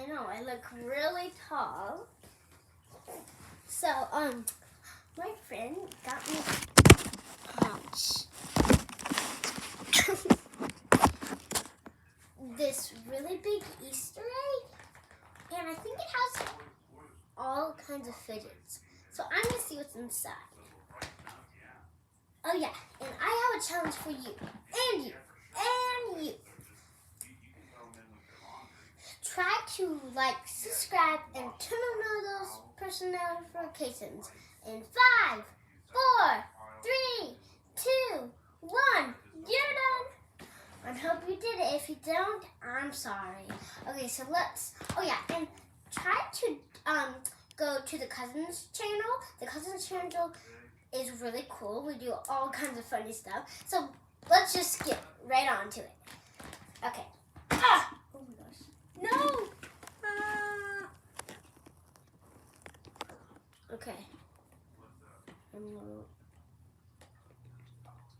know, I look really tall. So, my friend got me this really big Easter egg, and I think it has all kinds of fidgets. So I'm gonna see what's inside. Oh yeah, and I have a challenge for you, and you, and you. Try to like, subscribe, and turn on those push notifications. In 5, 4, 3, 2, 1. You're done. I hope you did it. If you don't, I'm sorry. Okay, so let's. Oh yeah, and try to go to the Cousins channel. The Cousins channel is really cool. We do all kinds of funny stuff. So let's just get right on to it. Okay. Ah! Oh my gosh. No! Okay.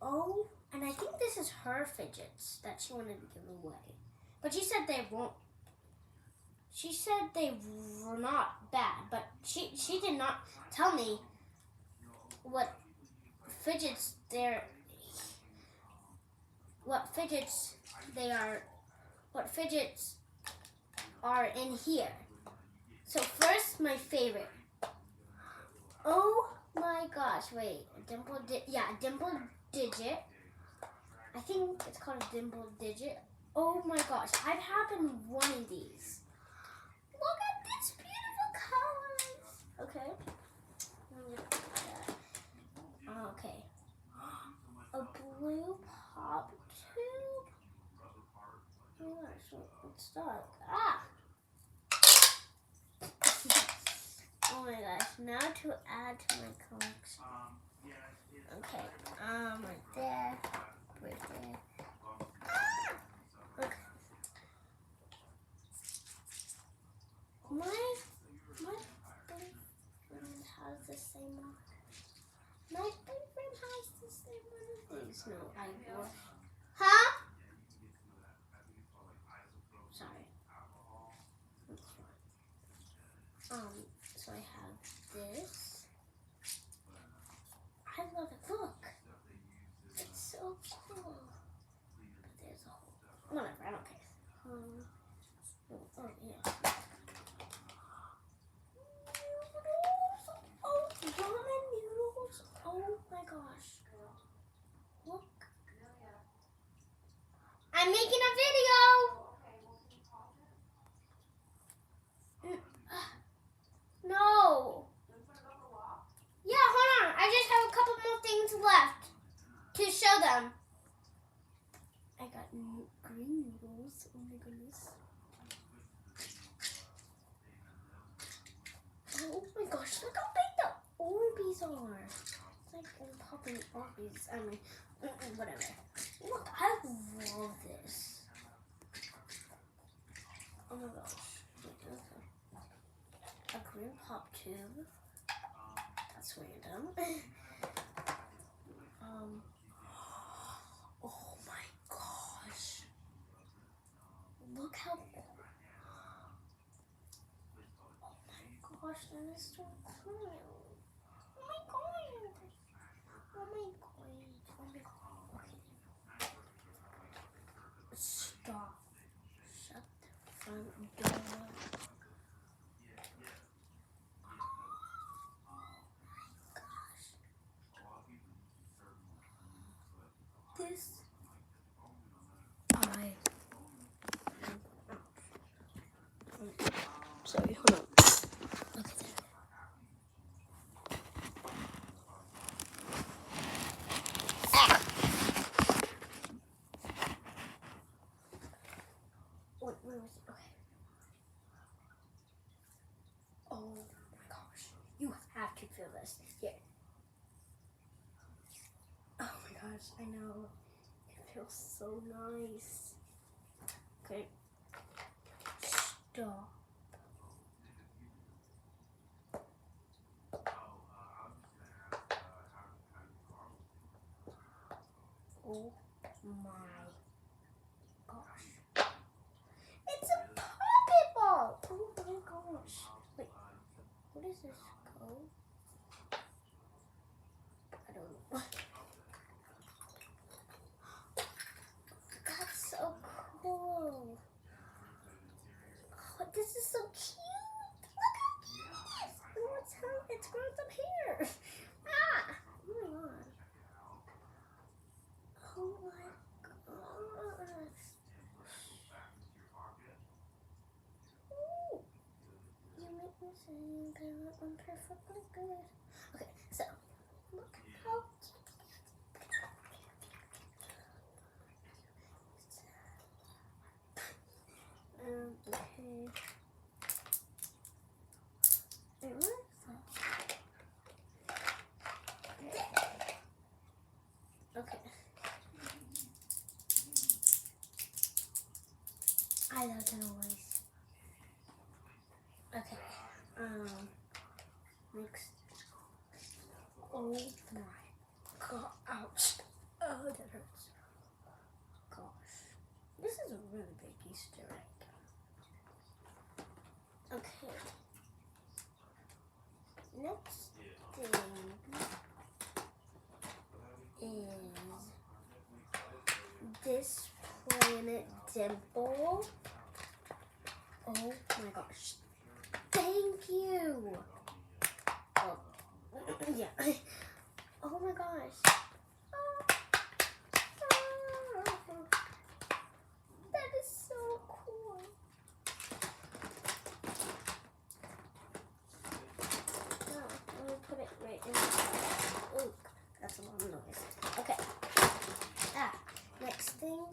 Oh, and I think this is her fidgets that she wanted to give away. But she said they won't. She said they were not bad, but she did not tell me what fidgets they are, what fidgets are in here. So first, my favorite. Oh my gosh! Wait, a dimple digit. I think it's called a dimple digit. Oh my gosh! I've had one of these. Look at this beautiful colors. Okay. Okay. A blue pop tube. Oh gosh, it's stuck. Ah! Oh my gosh, now to add to my collection. Okay, right there, right there. Ah! Okay. My boyfriend has the same one. My boyfriend has the same one of these. No, I will. Huh? Sorry. So I have this. I love it. Look. It's so cool. But there's a hole. Whatever, I don't care. Oh, yeah. Noodles. Oh, ramen noodles. Oh my gosh. Look. I'm making a video. No. Yeah, hold on. I just have a couple more things left to show them. I got green noodles. Oh my goodness. Oh my gosh, look how big the Orbeez are. It's like popping Orbeez. I mean, whatever. Look, I love this. Oh my gosh. A green pop tube. That's random. Oh my gosh. Look how. Oh my gosh, that is so cool. Oh my god. Oh my god. Oh my god. Okay. Stop. Shut the front door. This sorry, hold on. Look at that. Ah. Wait, where was it? Okay. Oh my gosh. You have to feel this. Here. Oh my gosh, I know. It feels so nice. Okay. Stop. Oh my gosh. It's a puppet ball. Oh saying that I'm perfectly good. Okay, so look how okay. Wait, what is that? Okay. I love the noise. Okay. Next. Oh my god. Ouch. Oh, that hurts. Gosh. This is a really big Easter egg. Okay. Next thing is this planet dimple. Oh my gosh. Thank you. Oh, yeah. Oh my gosh. That is so cool. Oh, let me put it right in. Ooh, that's a lot of noise. Okay. Next thing.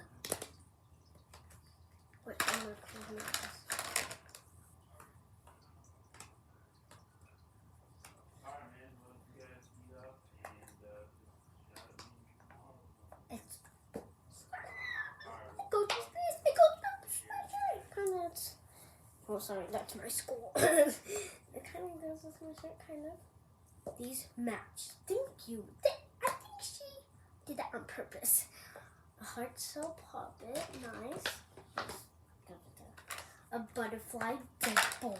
Wait, I'm gonna close my eyes. Oh, sorry, that's my school. It kind of goes with my shirt, kind of. These match. Thank you. I think she did that on purpose. A heart cell puppet, nice. A butterfly dimple.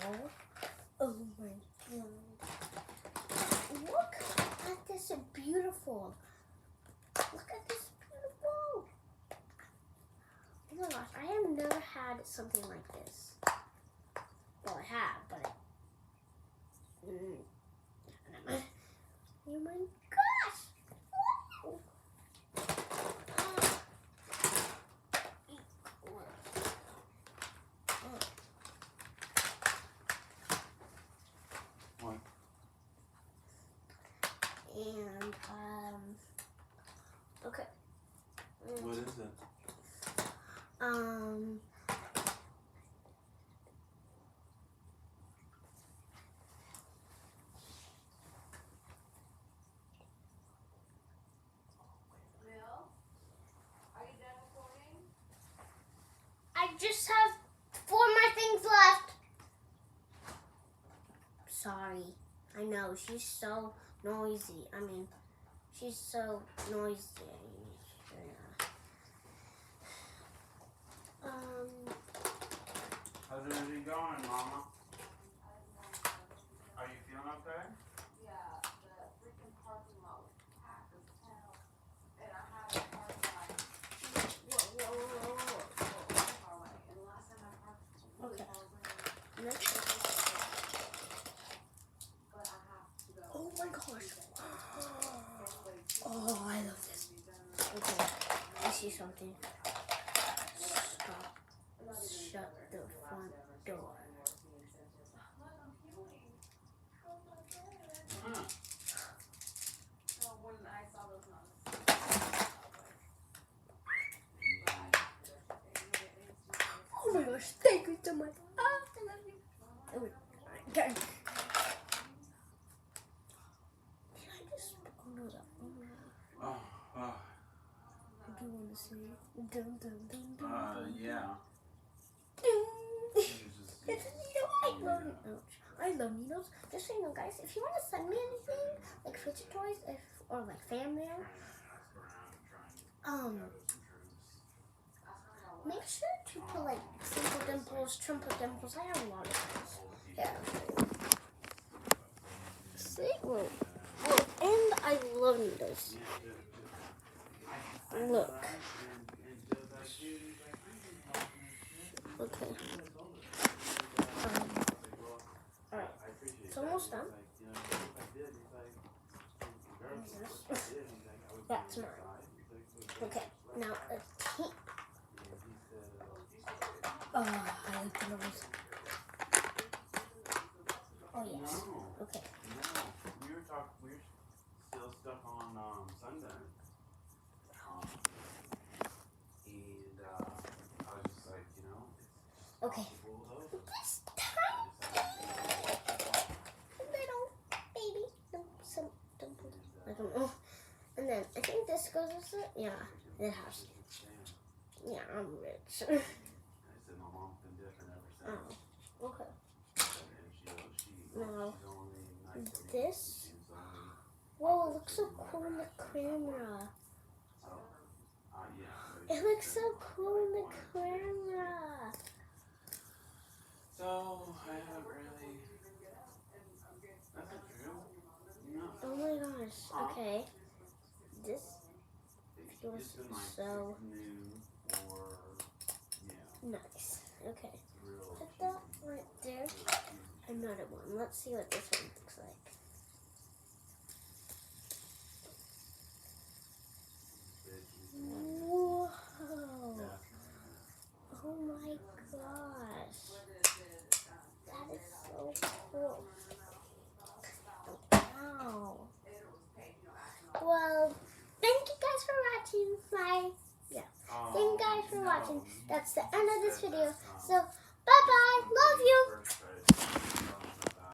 Oh my god. Look at this beautiful. Look at this beautiful. Oh my gosh, I have never had something like this. Well, I have, but oh my gosh! Wow. What? And okay. What is it? I just have 4 more things left. Sorry. I know, she's so noisy. I mean, she's so noisy. How's everything going, Mama? Are you feeling okay? Yeah, the freaking parking lot was packed as hell. And I had a park like whoa. Far away. And the last time I parked really far away. Next. But I have to go. Oh my gosh. Oh, I love this. Okay, I see something. Stop. Shut the front door. Huh. So when I saw those nuns, Oh my gosh, thank you so much. Oh, I love you. Oh, okay. Can I just, oh no, do you want to see it? Dun, dun, dun, dun, Yeah. dun. It's a needle. I love needles. I love needles. Just so you know, guys, if you want to send me anything, like fidget toys, or like fan mail, make sure to put like simple dimples, trimple dimples. I have a lot of those. Yeah. See? Whoa. And I love needles. Look. Okay. Alright. It's almost done. That's mine. Okay. Now a tape. Oh, I like the nose. Oh still stuck on Sunday. And I was just like, you know, it's Okay. possible though. This time, little baby, some, I don't know. And then I think this goes with it. Yeah, it has. Yeah, I'm rich. I said my mom's been different ever since. Oh, okay. And Now, she's only nice to me. this. She's only, Whoa, it looks so cool in the camera. yeah. It looks so cool in the camera. So I haven't really. That's not true. No. Oh my gosh. Okay. This feels It's been like so new or nice. Okay. real. Put that right there. Another one. Let's see what this one looks like. Whoa. Oh my gosh. That is so cool. Wow. Well, thank you guys for watching my, thank you guys for watching. That's the end of this video. So